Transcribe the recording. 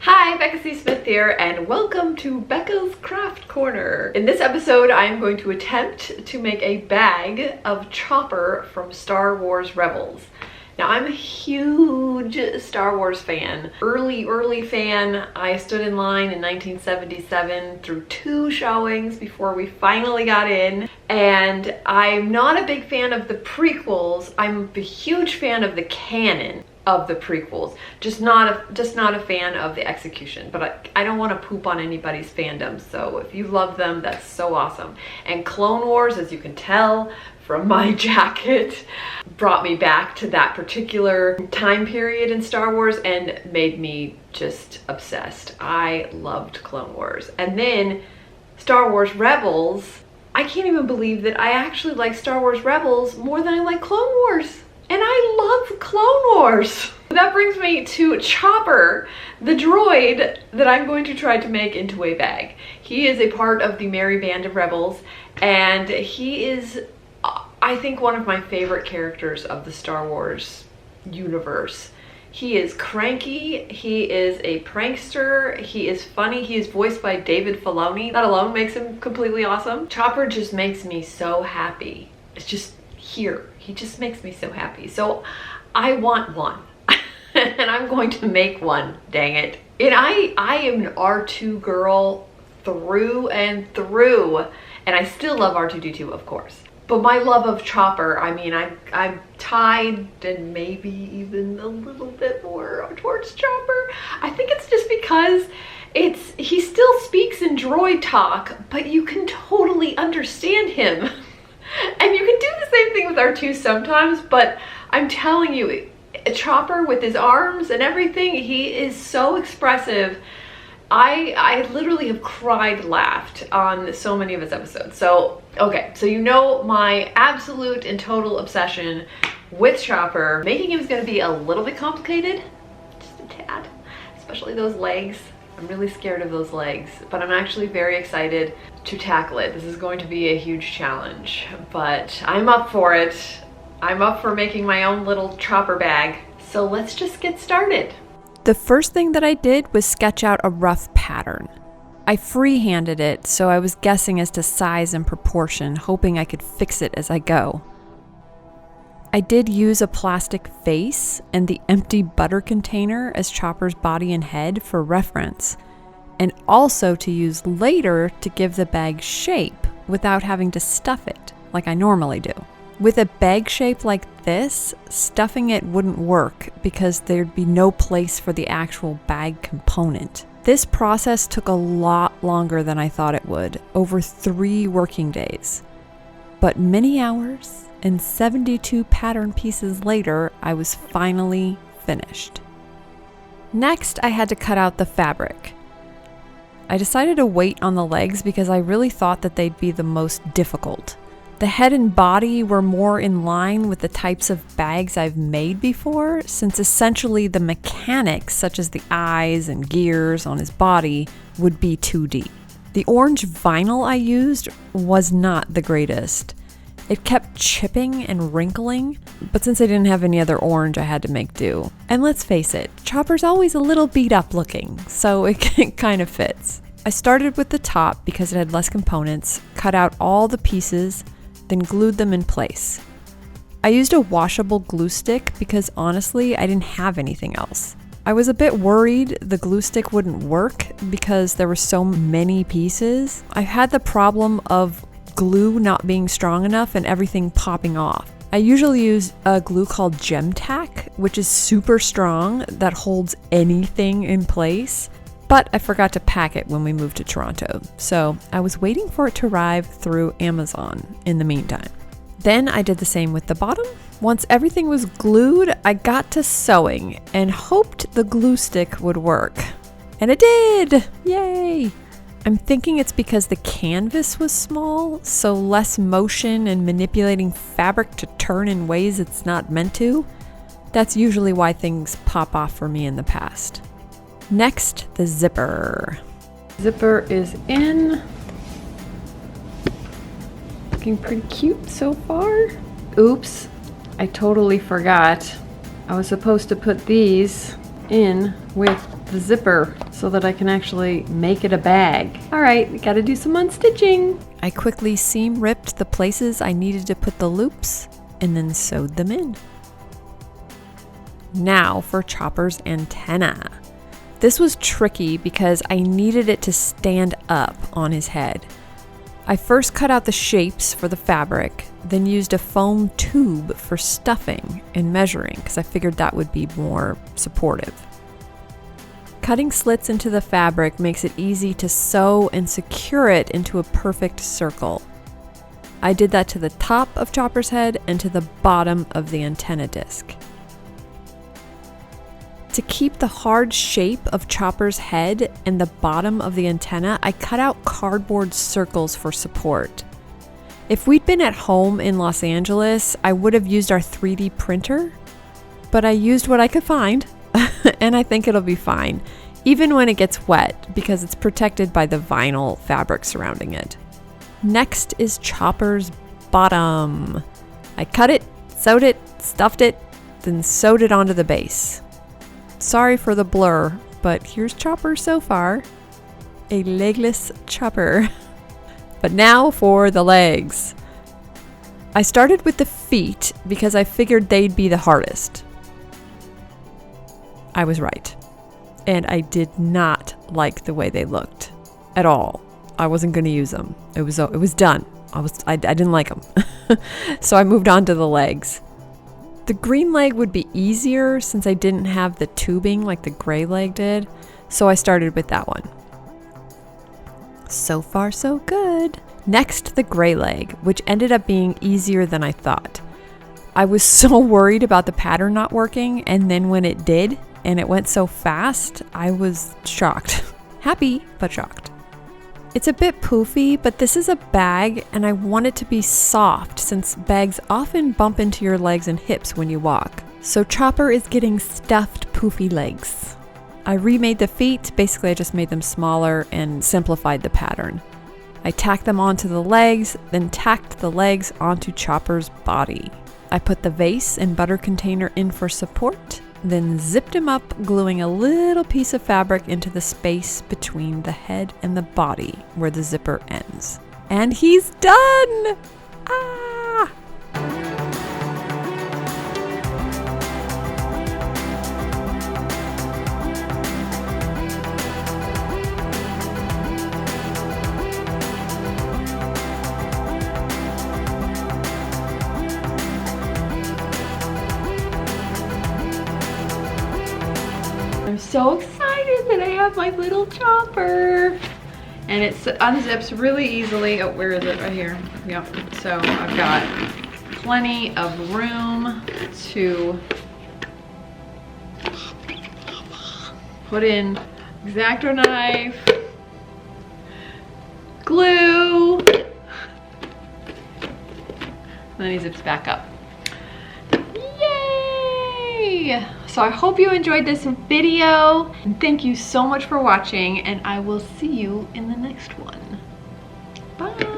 Hi, Becca C. Smith here, and welcome to Becca's Craft Corner. In this episode, I am going to attempt to make a bag of Chopper from Star Wars Rebels. Now, I'm a huge Star Wars fan. Early fan. I stood in line in 1977 through 2 showings before we finally got in. And I'm not a big fan of the prequels. I'm a huge fan of the canon of the prequels, just not a fan of the execution. But I don't want to poop on anybody's fandom, so if you love them, that's so awesome. And Clone Wars, as you can tell from my jacket, brought me back to that particular time period in Star Wars and made me just obsessed. I loved Clone Wars. And then Star Wars Rebels, I can't even believe that I actually like Star Wars Rebels more than I like Clone Wars. And I love Clone Wars. That brings me to Chopper, the droid that I'm going to try to make into a bag. He is a part of the merry band of rebels, and he is, I think, one of my favorite characters of the Star Wars universe. He is cranky, he is a prankster, he is funny, he is voiced by David Filoni. That alone makes him completely awesome. Chopper just makes me so happy. It's just here. He just makes me so happy. So I want one. And I'm going to make one, dang it. And I am an R2 girl through and through. And I still love R2-D2, of course. But my love of Chopper, I mean, I'm tied and maybe even a little bit more towards Chopper. I think it's just because he still speaks in droid talk, but you can totally understand him. And you can do the same thing with R2 sometimes, but I'm telling you, Chopper with his arms and everything, he is so expressive. I literally have cried, laughed on so many of his episodes. So, okay, so you know my absolute and total obsession with Chopper. Making him is going to be a little bit complicated, just a tad, especially those legs. I'm really scared of those legs, but I'm actually very excited to tackle it. This is going to be a huge challenge, but I'm up for it. I'm up for making my own little Chopper bag. So let's just get started. The first thing that I did was sketch out a rough pattern. I freehanded it, so I was guessing as to size and proportion, hoping I could fix it as I go. I did use a plastic vase and the empty butter container as Chopper's body and head for reference, and also to use later to give the bag shape without having to stuff it like I normally do. With a bag shape like this, stuffing it wouldn't work because there'd be no place for the actual bag component. This process took a lot longer than I thought it would, over 3 working days. But many hours and 72 pattern pieces later, I was finally finished. Next, I had to cut out the fabric. I decided to wait on the legs because I really thought that they'd be the most difficult. The head and body were more in line with the types of bags I've made before, since essentially the mechanics, such as the eyes and gears on his body, would be 2D. The orange vinyl I used was not the greatest. It kept chipping and wrinkling, but since I didn't have any other orange, I had to make do. And let's face it, Chopper's always a little beat up looking, so it kind of fits. I started with the top because it had less components, cut out all the pieces, then glued them in place. I used a washable glue stick because honestly, I didn't have anything else. I was a bit worried the glue stick wouldn't work because there were so many pieces. I've had the problem of glue not being strong enough and everything popping off. I usually use a glue called Gem Tack, which is super strong that holds anything in place, but I forgot to pack it when we moved to Toronto, so I was waiting for it to arrive through Amazon in the meantime. Then I did the same with the bottom. Once everything was glued, I got to sewing and hoped the glue stick would work. And it did! Yay! I'm thinking it's because the canvas was small, so less motion and manipulating fabric to turn in ways it's not meant to. That's usually why things pop off for me in the past. Next, the zipper. Zipper is in. Looking pretty cute so far. Oops, I totally forgot. I was supposed to put these in with the zipper so that I can actually make it a bag. All right, we gotta do some unstitching. I quickly seam ripped the places I needed to put the loops and then sewed them in. Now for Chopper's antenna. This was tricky because I needed it to stand up on his head. I first cut out the shapes for the fabric, then used a foam tube for stuffing and measuring because I figured that would be more supportive. Cutting slits into the fabric makes it easy to sew and secure it into a perfect circle. I did that to the top of Chopper's head and to the bottom of the antenna disc. To keep the hard shape of Chopper's head and the bottom of the antenna, I cut out cardboard circles for support. If we'd been at home in Los Angeles, I would have used our 3D printer, but I used what I could find, and I think it'll be fine, even when it gets wet, because it's protected by the vinyl fabric surrounding it. Next is Chopper's bottom. I cut it, sewed it, stuffed it, then sewed it onto the base. Sorry for the blur, but here's Chopper so far. A legless Chopper. But now for the legs. I started with the feet because I figured they'd be the hardest. I was right. And I did not like the way they looked at all. I wasn't going to use them. It was done. I didn't like them. So I moved on to the legs. The green leg would be easier since I didn't have the tubing like the gray leg did, so I started with that one. So far, so good. Next, the gray leg, which ended up being easier than I thought. I was so worried about the pattern not working, and then when it did, and it went so fast, I was shocked. Happy, but shocked. It's a bit poofy, but this is a bag and I want it to be soft since bags often bump into your legs and hips when you walk. So Chopper is getting stuffed poofy legs. I remade the feet, basically I just made them smaller and simplified the pattern. I tacked them onto the legs, then tacked the legs onto Chopper's body. I put the vase and butter container in for support, then zipped him up, gluing a little piece of fabric into the space between the head and the body where the zipper ends. And he's done! Ah! I'm so excited that I have my little Chopper. And it unzips really easily. Oh, where is it? Right here. Yep. So I've got plenty of room to put in X-Acto knife, glue, and then he zips back up. Yay! So I hope you enjoyed this video. And thank you so much for watching, and I will see you in the next one. Bye!